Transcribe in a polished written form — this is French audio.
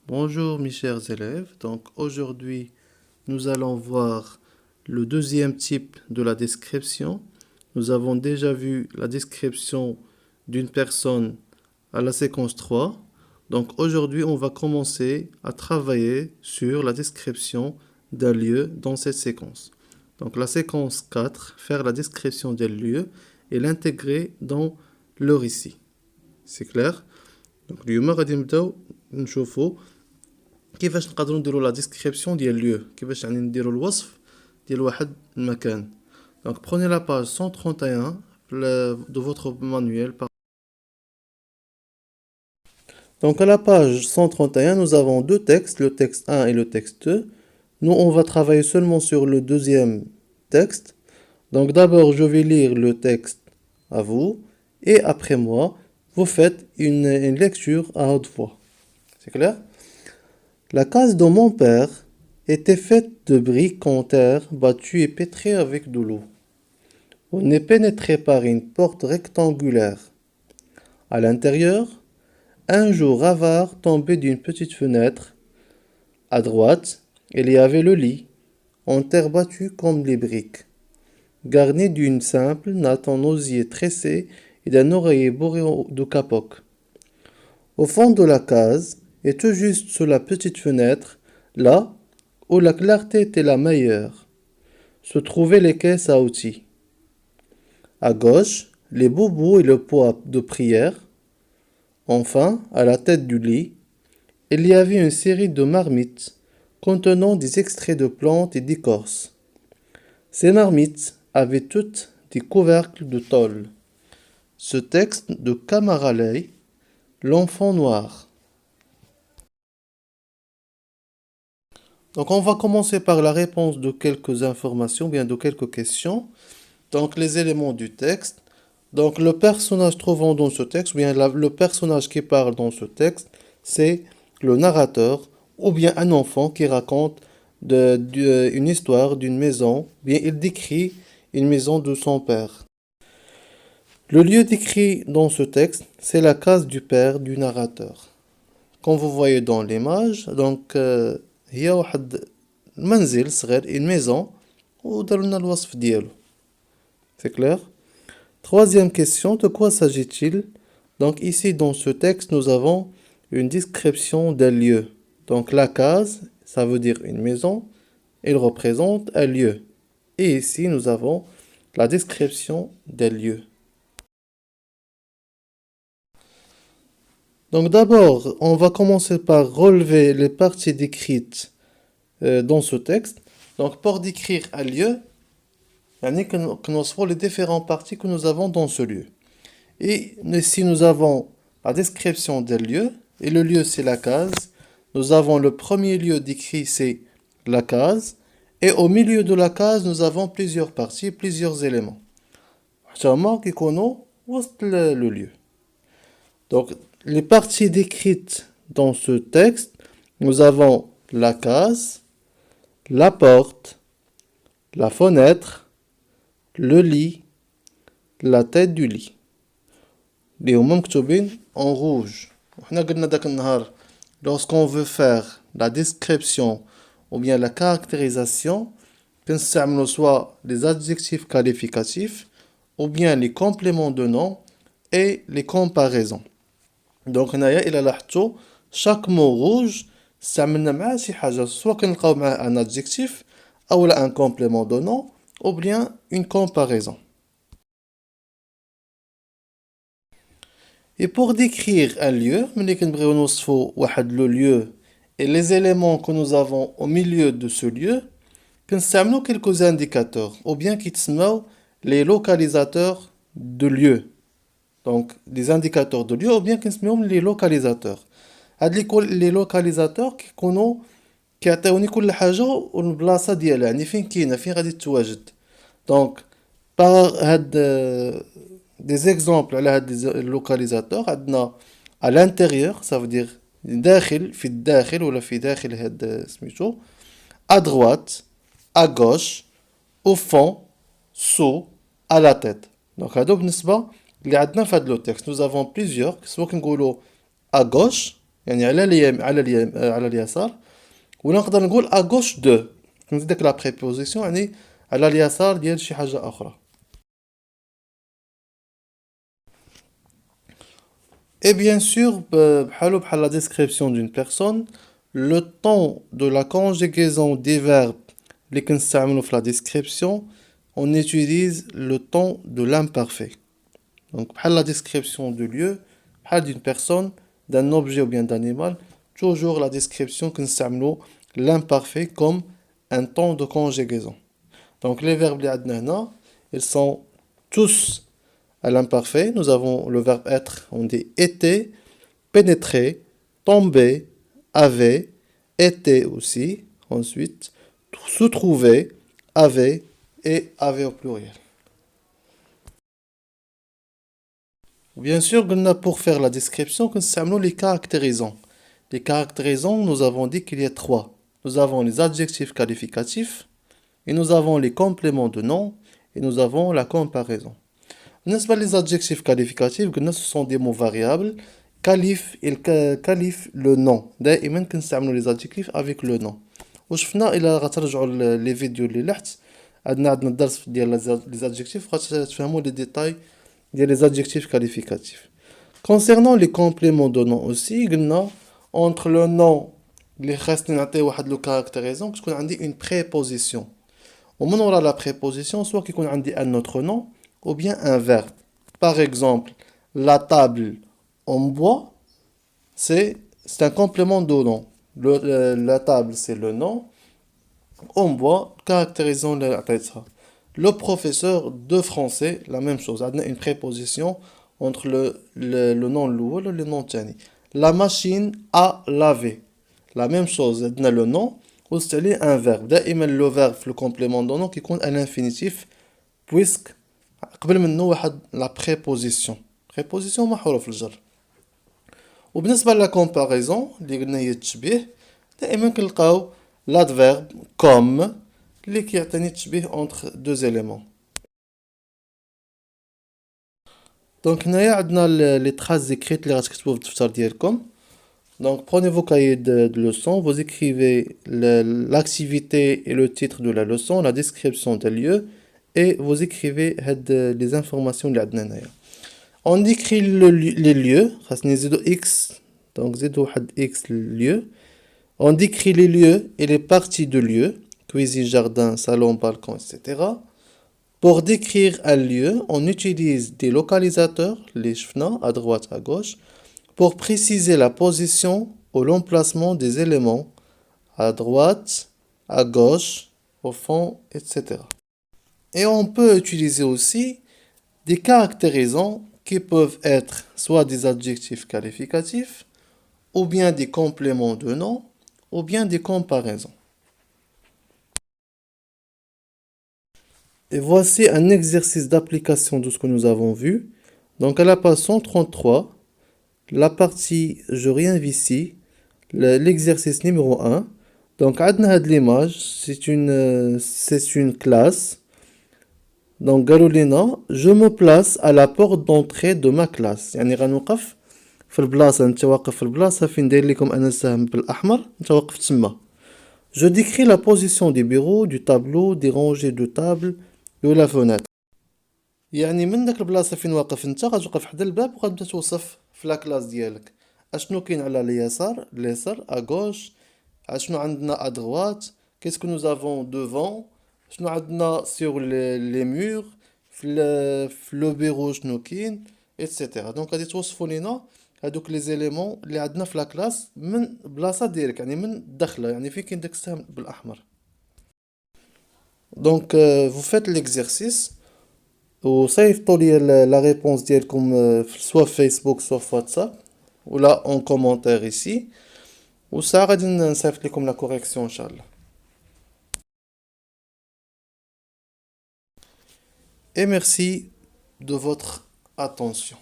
Bonjour mes chers élèves, donc aujourd'hui nous allons voir le deuxième type de la description. Nous avons déjà vu la description d'une personne à la séquence 3. Donc aujourd'hui on va commencer à travailler sur la description d'un lieu dans cette séquence. Donc la séquence 4, faire la description d'un lieu et l'intégrer dans le récit. C'est clair? Donc اليوم غادي نبداو نشوفوا كيفاش نقدروا نديروا لا ديسكريبسيون ديال ليو كيفاش يعني نديروا الوصف ديال واحد المكان. Donc prenez la page 131 de votre manuel. Donc à la page 131, nous avons deux textes, le texte 1 et le texte 2. Nous, on va travailler seulement sur le deuxième texte. Donc d'abord, je vais lire le texte à vous et après moi, vous faites une lecture à haute voix. C'est clair? La case de mon père était faite de briques en terre battues et pétrées avec de l'eau. On est pénétré par une porte rectangulaire. À l'intérieur, un jour avare tombait d'une petite fenêtre. À droite, il y avait le lit, en terre battue comme les briques, garni d'une simple natte en osier tressé et d'un oreiller bourré de capoc. Au fond de la case, et tout juste sous la petite fenêtre, là où la clarté était la meilleure, se trouvaient les caisses à outils. À gauche, les bobos et le pot de prière. Enfin, à la tête du lit, il y avait une série de marmites contenant des extraits de plantes et d'écorces. Ces marmites avaient toutes des couvercles de tôle. Ce texte de Kamaralei, l'enfant noir. Donc on va commencer par la réponse de quelques informations, bien de quelques questions. Donc les éléments du texte. Donc le personnage trouvant dans ce texte, ou bien le personnage qui parle dans ce texte, c'est le narrateur, ou bien un enfant qui raconte une histoire d'une maison, bien il décrit une maison de son père. Le lieu décrit dans ce texte, c'est la case du père du narrateur. Comme vous voyez dans l'image, donc هي واحد المنزل صغير, une maison, وداروا لنا الوصف ديالو. C'est clair? Troisième question, de quoi s'agit-il? Donc ici dans ce texte, nous avons une description d'un lieu. Donc la case, ça veut dire une maison, il représente un lieu. Et ici, nous avons la description d'un lieu. Donc d'abord, on va commencer par relever les parties décrites dans ce texte. Donc pour décrire un lieu, que nous avons les différentes parties que nous avons dans ce lieu. Et ici, nous avons la description des lieux. Et le lieu, c'est la case. Nous avons le premier lieu décrit, c'est la case. Et au milieu de la case, nous avons plusieurs parties, plusieurs éléments. Le lieu. Donc, les parties décrites dans ce texte, nous avons la case, la porte, la fenêtre, le lit, la tête du lit. اللي هما مكتوبين en rouge. وحنا قلنا داك النهار lorsqu'on veut faire la description ou bien la caractérisation, كنستعملوا soit les adjectifs qualificatifs ou bien les compléments de nom et les comparaisons. Donc هنايا إلا لاحظتوا chaque mot rouge استعملنا معاه شي حاجة, soit كنلقاو معاه un adjectif أو un complément de nom ou bien une comparaison. Et pour décrire un lieu, le lieu et les éléments que nous avons au milieu de ce lieu, nous quelques indicateurs, ou bien qui sont les localisateurs de lieu. Donc, les indicateurs de lieu, ou bien qui sont les localisateurs. Les localisateurs qui connaissent كيعطيوني كل حاجة والبلاصة ديالها, يعني فين كاينة, فين غادي تتواجد. Donc, par des exemples على هاد اللوكاليزاتور عندنا à l'intérieur, ça veut dire داخل, في الداخل ولا في داخل هاد سميتو, à droite, à gauche, au fond, sous, à la tête. Donc هادو بالنسبة اللي عندنا في هاد لو تكست. Nous avons plusieurs, سواء كنقولو à gauche يعني على اليمين على اليسار، ولا نقدر نقول à gauche de. نزيد داك لا préposition يعني على اليسار ديال شي حاجة أخرى. Et bien sûr, بحال la description d'une personne, le temps de la conjugaison des verbes اللي كنستعملو في la description, on utilise le temps de l'imparfait. Donc, بحال la description de lieu, بحال d'une personne, d'un objet ou bien d'animal, toujours la description كنستعملو l'imparfait comme un temps de conjugaison. Donc, les verbes اللي عندنا هنا, ils sont tous à l'imparfait. Nous avons le verbe être, on dit était, pénétrer, tomber, avait, était aussi. Ensuite, se trouver, avait et avait au pluriel. Bien sûr, pour faire la description, nous les caractérisants. Les caractérisants, nous avons dit qu'il y a trois. Nous avons les adjectifs qualificatifs, et nous avons les compléments de nom, et nous avons la comparaison. Les adjectifs qualificatifs, ce sont des mots variables. Ils qualifient le nom. دائما كنستعملوا les adjectifs avec le nom. وشفنا إلا غترجعوا les vidéos اللي لحت عندنا الدرس ديال les adjectifs غتفهموا les détails ديال les adjectifs qualificatifs. Concernant les compléments de nom aussi, قلنا entre le nom اللي خاصني نعطيه واحد لو كاركتيريزون تكون عندي une préposition. ومن وراء la préposition soit كيكون عندي un autre nom ou bien un verbe. Par exemple, la table en bois, c'est un complément de nom. La table, c'est le nom. En bois, caractérisons le professeur de français, la même chose. On a une préposition entre le nom l'oul et le nom tani. La machine à laver. La même chose. On a le nom ou c'est un verbe. دائما le verbe, le complément de nom qui compte à l'infinitif puisque قبل منه واحد لا بريبوزيسيون مع حروف الجر. وبالنسبه لا كومباريزون اللي قلنا هي التشبيه دائما كنلقاو لادفيرب كوم اللي كيعطيني التشبيه اونتر دو زيليمون. دونك هنايا عندنا لي تراس زيكريت اللي غتكتبوا في الدفتر ديالكم. Donc prenez vos cahiers de leçons, vous écrivez l'activité et le titre de la leçon, la description des lieux et vous écrivez les informations اللي عندنا هنايا. On décrit les lieux, خاصني نزيدو x, donc زيدو واحد x lieu. On décrit les lieux et les parties de lieu, cuisine, jardin, salon, balcon, etc. Pour décrire un lieu, on utilise des localisateurs, les chefs à droite, à gauche, pour préciser la position ou l'emplacement des éléments à droite, à gauche, au fond, etc. Et on peut utiliser aussi des caractérisants qui peuvent être soit des adjectifs qualificatifs, ou bien des compléments de nom, ou bien des comparaisons. Et voici un exercice d'application de ce que nous avons vu. Donc à la page 133, la partie je réinvite ici, l'exercice numéro 1. Donc عندنا هاد l'image, c'est une classe. Donc قالوا لنا je me place à la porte d'entrée de ma classe. يعني غنوقف في البلاصة، انت واقف في البلاصة فين داير لكم انا السهم بالاحمر، انت واقف تما. Je décris la position des bureaux, du tableau, des rangées de tables, de la fenêtre. يعني من داك البلاصة فين واقف انت غتوقف حدا الباب وغتبدا توصف في لا كلاس ديالك اشنو كاين على اليسار à gauche، اشنو عندنا à droite، qu'est-ce que nous avons devant، شنو عندنا sur les murs، في le bureau شنو كاين etc. دونك غادي توصفوا لينا هادوك لي زيليمون اللي عندنا في لا كلاس من بلاصه ديالك، يعني من الدخله، يعني فين كاين داك السهم بالاحمر. دونك vous faites l'exercice وصيفطوا لي لا ريبونس ديالكم سوا في فيسبوك سوا في واتساب ولا اون كومونتير ايسي، وساعه غادي نصيفط لكم لا كوريكسيون ان شاء الله. Et merci de votre attention.